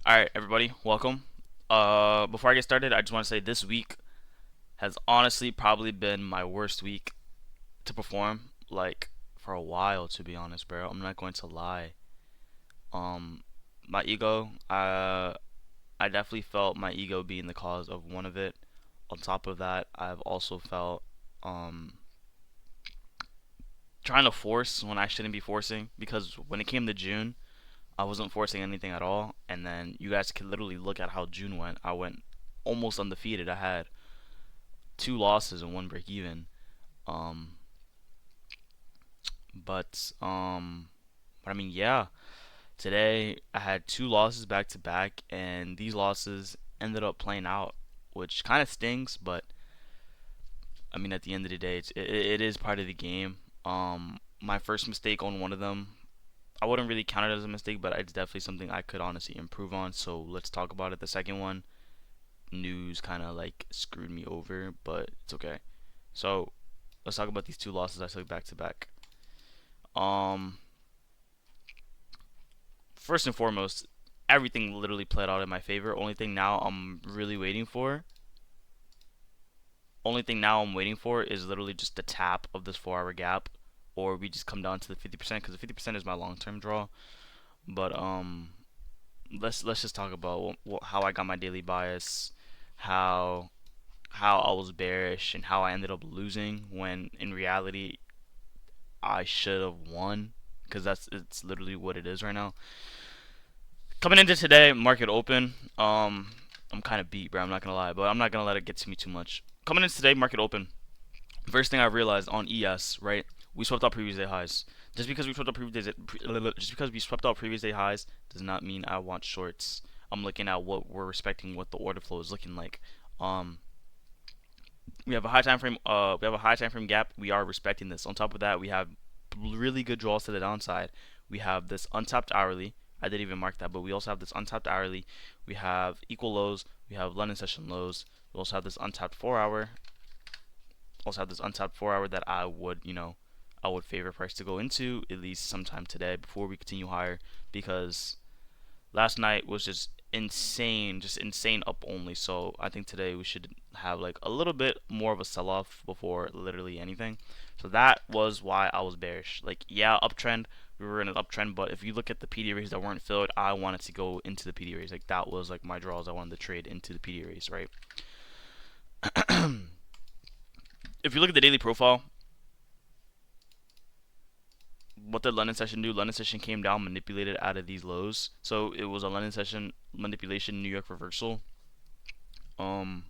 Alright, everybody, welcome. Before I get started, I just want to say this week has honestly probably been my worst week to perform, like, for a while, to be honest, bro. I'm not going to lie. Um, my ego, I definitely felt my ego being the cause of one of it. On top of that, I've also felt, um, trying to force when I shouldn't be forcing, because when it came to June, I wasn't forcing anything at all, and then you guys could literally look at how June went. I went almost undefeated. I had two losses and one break even. Um, but I mean, yeah. Today I had two losses back to back, and these losses ended up playing out, which kind of stings. But I mean, at the end of the day, it is part of the game. My first mistake on one of them, I wouldn't really count it as a mistake, but it's definitely something I could honestly improve on. So let's talk about it. The second one, news kind of like screwed me over, but it's okay. So let's talk about these two losses I took back to back. Um, First and foremost, everything literally played out in my favor. Only thing now I'm waiting for is literally just the tap of this 4 hour gap, or we just come down to the 50% because the 50% is my long term draw. But let's just talk about how I got my daily bias, how how I was bearish, and how I ended up losing when in reality I should have won because it's literally what it is right now. Coming into today, market open. I'm kind of beat, bro. I'm not gonna lie, but I'm not gonna let it get to me too much. Coming into today, market open. First thing I realized on ES, right? We swept out previous day highs. Just because we swept out previous day highs does not mean I want shorts. I'm looking at what we're respecting, what the order flow is looking like. Um, we have a high time frame. We have a high time frame gap. We are respecting this. On top of that, we have really good draws to the downside. We have this untapped hourly. I didn't even mark that, but we also have this untapped hourly. We have equal lows. We have London session lows. We also have this untapped 4 hour. Also have this untapped 4 hour that I would favor price to go into at least sometime today before we continue higher because last night was just insane up only. So I think today we should have like a little bit more of a sell off before literally anything. So that was why I was bearish. Like, yeah, uptrend. We were in an uptrend, but if you look at the PD arrays that weren't filled, I wanted to go into the PD arrays. Like, that was like my draws. I wanted to trade into the PD arrays, right? If you look at the daily profile, what did London session do? London session came down, manipulated out of these lows. So it was a London session manipulation, New York reversal. Um,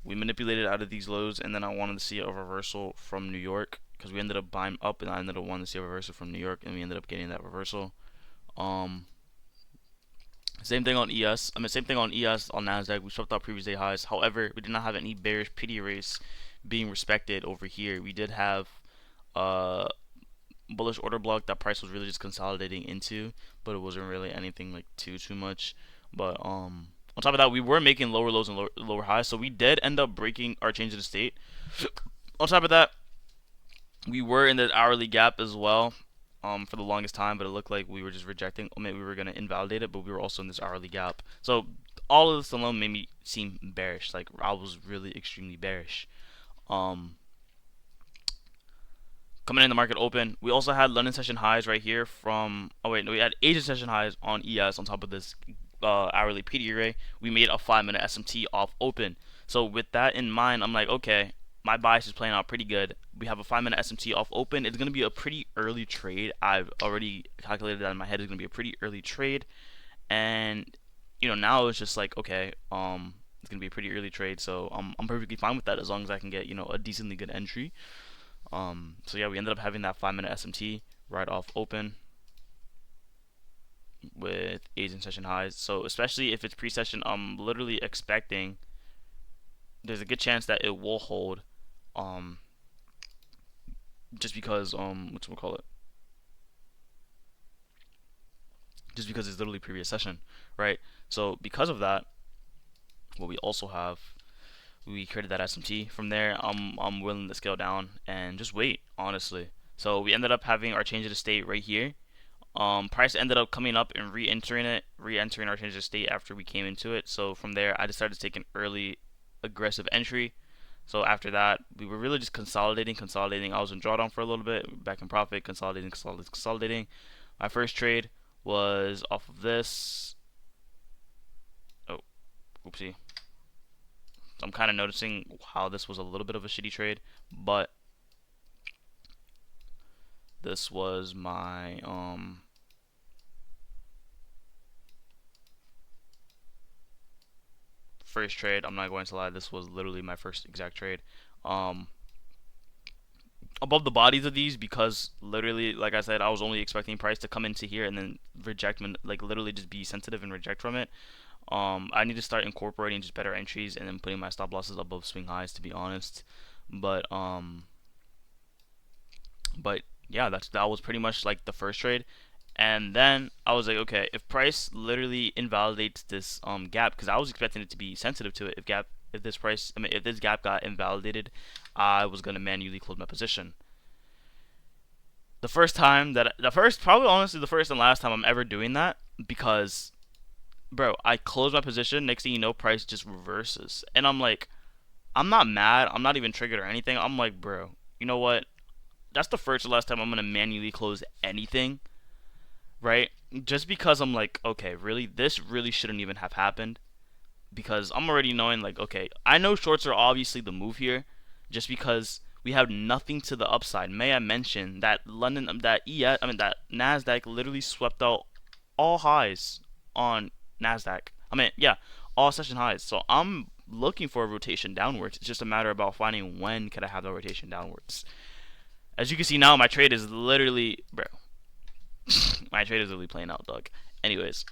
we manipulated out of these lows, and then I wanted to see a reversal from New York because we ended up buying up, and I ended up wanting to see a reversal from New York, and we ended up getting that reversal. Um, Same thing on ES. Same thing on ES on Nasdaq. We swept out previous day highs. However, we did not have any bearish pity race being respected over here. We did have uh bullish order block that price was really just consolidating into, but it wasn't really anything like too much. But on top of that, we were making lower lows and lower highs, so we did end up breaking our change of the state. On top of that, we were in the hourly gap as well. For the longest time, but it looked like we were just rejecting. Or maybe we were gonna invalidate it, but we were also in this hourly gap. So all of this alone made me seem bearish. Like I was really extremely bearish. Um, Coming in the market open. We also had London session highs right here from. Oh wait, no, we had Asian session highs on ES on top of this hourly PD array. We made a 5 minute SMT off open. So with that in mind, I'm like, okay, my bias is playing out pretty good. We have a 5 minute SMT off open. It's gonna be a pretty early trade. I've already calculated that in my head. It's gonna be a pretty early trade, and now it's just like okay, it's gonna be a pretty early trade. So I'm perfectly fine with that as long as I can get a decently good entry. So yeah, we ended up having that 5 minute SMT right off open with Asian session highs. So especially if it's pre-session, I'm literally expecting there's a good chance that it will hold. Um, just because what's we call it? Just because it's literally previous session, right? So because of that, what we also have, we created that SMT. From there, I'm willing to scale down and just wait, honestly. So we ended up having our change of the state right here. Price ended up coming up and re-entering our change of state after we came into it. So from there, I decided to take an early aggressive entry. So after that, we were really just consolidating. I was in drawdown for a little bit, back in profit, consolidating. My first trade was off of this. Oh, oopsie. So I'm kind of noticing how this was a little bit of a shitty trade, but this was my first trade. I'm not going to lie, this was literally my first exact trade. Um, Above the bodies of these, because literally, like I said, I was only expecting price to come into here and then reject, like literally just be sensitive and reject from it. I need to start incorporating just better entries and then putting my stop losses above swing highs, to be honest. But but yeah, that was pretty much like the first trade. And then I was like, okay, if price literally invalidates this gap, because I was expecting it to be sensitive to it. If this price, I mean, if this gap got invalidated, I was gonna manually close my position. Probably honestly the first and last time I'm ever doing that, because bro, I close my position. Next thing you know, price just reverses, and I'm like, I'm not mad. I'm not even triggered or anything. I'm like, bro, you know what? That's the first and last time I'm gonna manually close anything, right? Just because I'm like, okay, really, this really shouldn't even have happened, because I'm already knowing, like, okay, I know shorts are obviously the move here, just because we have nothing to the upside. May I mention that that Nasdaq literally swept out all highs on Nasdaq. I mean, yeah, all session highs. So I'm looking for a rotation downwards. It's just a matter about finding when could I have the rotation downwards. As you can see now, my trade is literally, bro, my trade is literally playing out, dog. Anyways,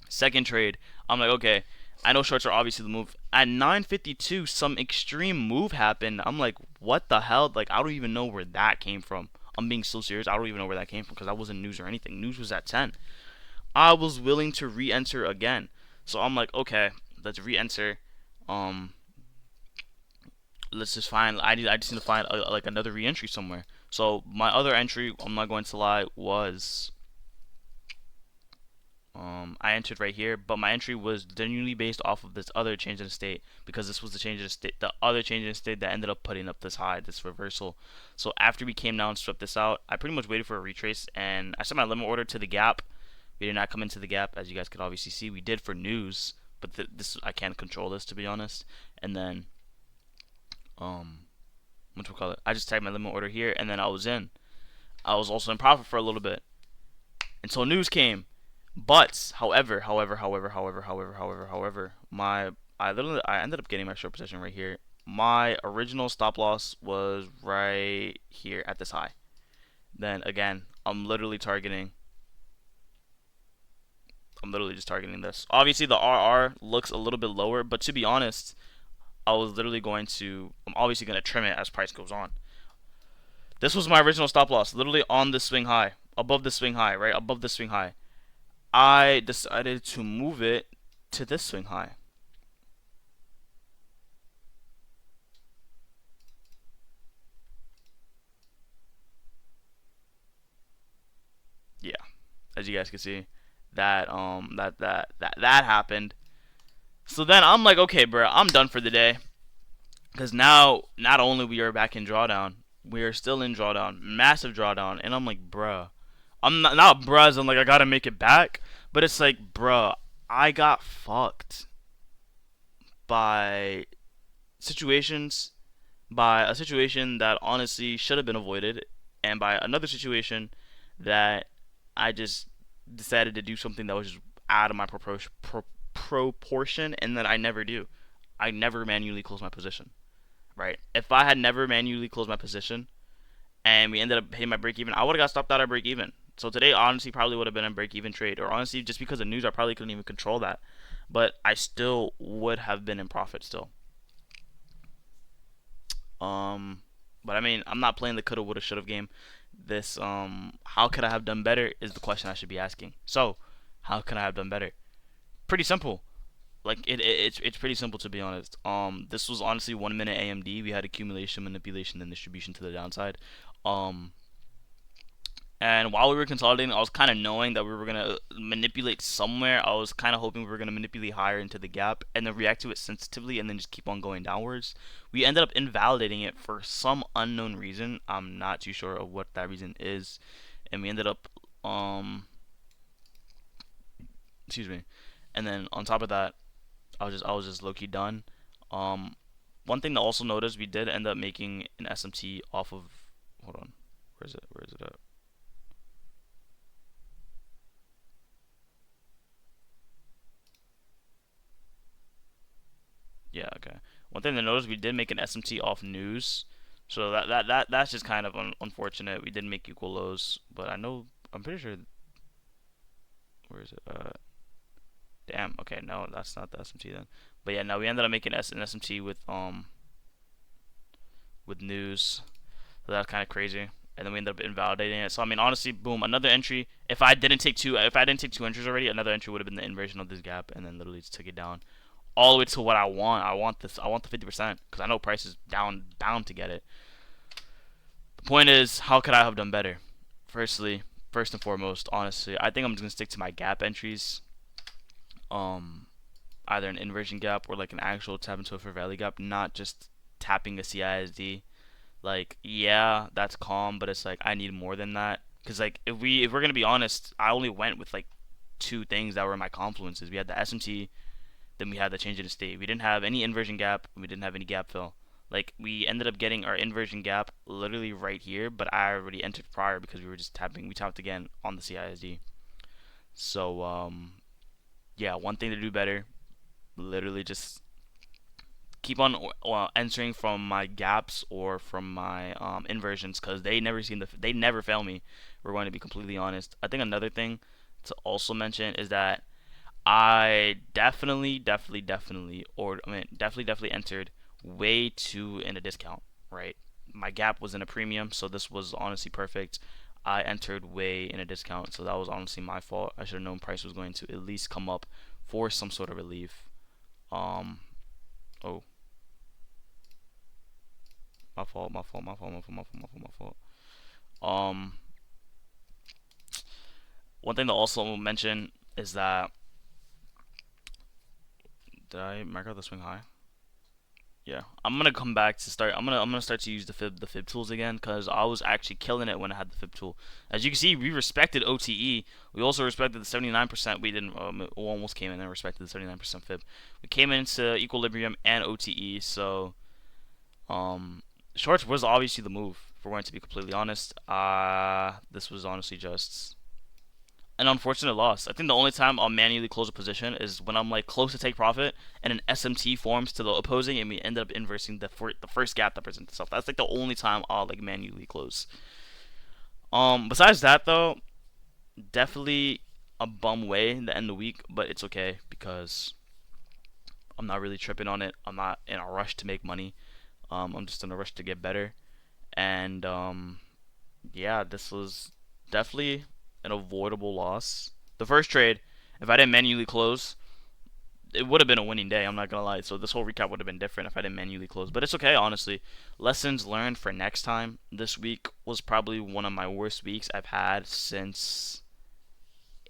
second trade, I'm like, okay, I know shorts are obviously the move. At 9:52, some extreme move happened. I'm like, what the hell? Like, I don't even know where that came from. I'm being so serious. I don't even know where that came from, because that wasn't news or anything. News was at 10. I was willing to re-enter again. So I'm like, okay, let's re-enter. Um, let's just find. I just need to find like another re-entry somewhere. So my other entry, I'm not going to lie, was I entered right here, but my entry was genuinely based off of this other change in state, because this was the change in state, the other change in state that ended up putting up this high, this reversal. So after we came down and swept this out, I pretty much waited for a retrace, and I set my limit order to the gap. We did not come into the gap, as you guys could obviously see. We did for news, but this I can't control this, to be honest. And then what do we call it? I just typed my limit order here, and then I was in. I was also in profit for a little bit until news came. But however, I ended up getting my short position right here. My original stop loss was right here at this high. Then again, I'm literally just targeting this. Obviously, the RR looks a little bit lower, but to be honest, I'm obviously going to trim it as price goes on. This was my original stop loss, literally on the swing high, above the swing high, right above the swing high. I decided to move it to this swing high. Yeah, as you guys can see, that happened. So then I'm like, okay, bro, I'm done for the day, because now not only we are back in drawdown, we are still in drawdown, massive drawdown, and I'm like, bruh, I'm not bruh as I'm like I gotta make it back, but it's like, bruh, I got fucked by situations, by a situation that honestly should have been avoided, and by another situation that I just decided to do something that was just out of my proportion, and that I never do. I never manually close my position, right? If I had never manually closed my position and we ended up hitting my break even, I would have got stopped out at break even. So today, honestly, probably would have been a break even trade. Or honestly, just because of news, I probably couldn't even control that. But I still would have been in profit still. But I mean, I'm not playing the coulda, woulda, shoulda game. This how could I have done better is the question I should be asking. So, how could I have done better? Pretty simple. Like it's pretty simple, to be honest. This was honestly 1 minute AMD. We had accumulation, manipulation, and distribution to the downside. Um, And while we were consolidating, I was kind of knowing that we were gonna manipulate somewhere. I was kind of hoping we were gonna manipulate higher into the gap and then react to it sensitively and then just keep on going downwards. We ended up invalidating it for some unknown reason. I'm not too sure of what that reason is, and we ended up excuse me. And then on top of that, I was just low key done. Um, One thing to also notice, we did end up making an SMT off of. Hold on, where is it? Where is it at? Yeah, okay. One thing to notice, we did make an SMT off news, so that's just kind of unfortunate. We did make equal lows, but I'm pretty sure. Where is it? Damn. Okay, no, that's not the SMT then. But yeah, no, we ended up making an SMT with news, so that's kind of crazy. And then we ended up invalidating it. So I mean, honestly, boom, another entry. If I didn't take two entries already, another entry would have been the inversion of this gap, and then literally just took it down all the way to what I want. I want this. I want the 50% because I know price is down bound to get it. The point is, how could I have done better? First and foremost, honestly, I think I'm just gonna stick to my gap entries. Um, Either an inversion gap or like an actual tap into a fair value gap, not just tapping a CISD. Like, yeah, that's calm, but it's like I need more than that. Cause like if we're gonna be honest, I only went with like two things that were my confluences. We had the SMT, then we had the change in state. We didn't have any inversion gap. We didn't have any gap fill. Like we ended up getting our inversion gap literally right here, but I already entered prior because we were just tapping. We tapped again on the CISD. So yeah, one thing to do better. Literally just keep on entering from my gaps or from my inversions because they never fail me. We're going to be completely honest. I think another thing to also mention is that I definitely entered way too in a discount, right? My gap was in a premium, so this was honestly perfect. I entered way in a discount, so that was honestly my fault. I should have known price was going to at least come up for some sort of relief. Um, oh, my fault. Um, One thing to also mention is that did I mark out the swing high? Yeah, I'm gonna come back to start. I'm gonna start to use the fib tools again because I was actually killing it when I had the fib tool. As you can see, we respected OTE. We also respected the 79%. We didn't almost came in and respected the 79% fib. We came into equilibrium and OTE. So shorts was obviously the move. If we're going to be completely honest, this was honestly just an unfortunate loss. I think the only time I'll manually close a position is when I'm like close to take profit and an SMT forms to the opposing and we end up inversing the first gap that presents itself. That's like the only time I'll like manually close. Besides that though, definitely a bum way to end the week, but it's okay because I'm not really tripping on it. I'm not in a rush to make money. I'm just in a rush to get better. And yeah, this was definitely an avoidable loss. The first trade, if I didn't manually close, it would have been a winning day. I'm not gonna lie. So this whole recap would have been different if I didn't manually close. But it's okay, honestly. Lessons learned for next time. This week was probably one of my worst weeks I've had since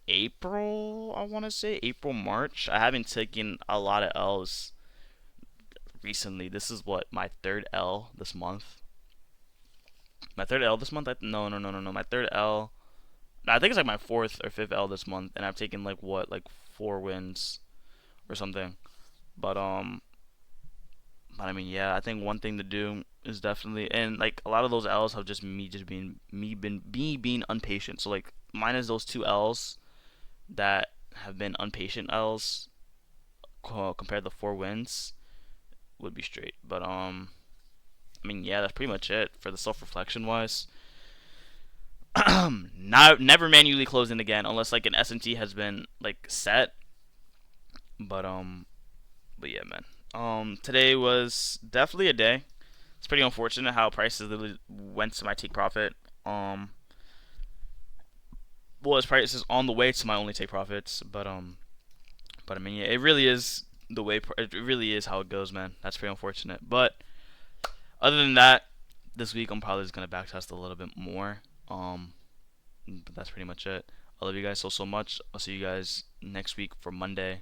April. I want to say April, March. I haven't taken a lot of L's recently. This is what my third L this month. My third L this month. No, no, no, no, no. My third L. I think it's like my fourth or fifth L this month, and I've taken like what, like 4 wins or something. But but I mean, yeah, I think one thing to do is definitely, and like a lot of those L's have just being me being impatient. So like minus those two L's that have been impatient L's compared to 4 wins would be straight. But I mean, yeah, that's pretty much it for the self reflection wise. Not never manually closing again unless like an SMT has been like set. But yeah, man. Today was definitely a day. It's pretty unfortunate how prices literally went to my take profit. Well, as prices on the way to my only take profits, but I mean, yeah, it really is the way. It really is how it goes, man. That's pretty unfortunate. But other than that, this week I'm probably just gonna backtest a little bit more. But that's pretty much it. I love you guys so much. I'll see you guys next week for Monday.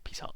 Peace out.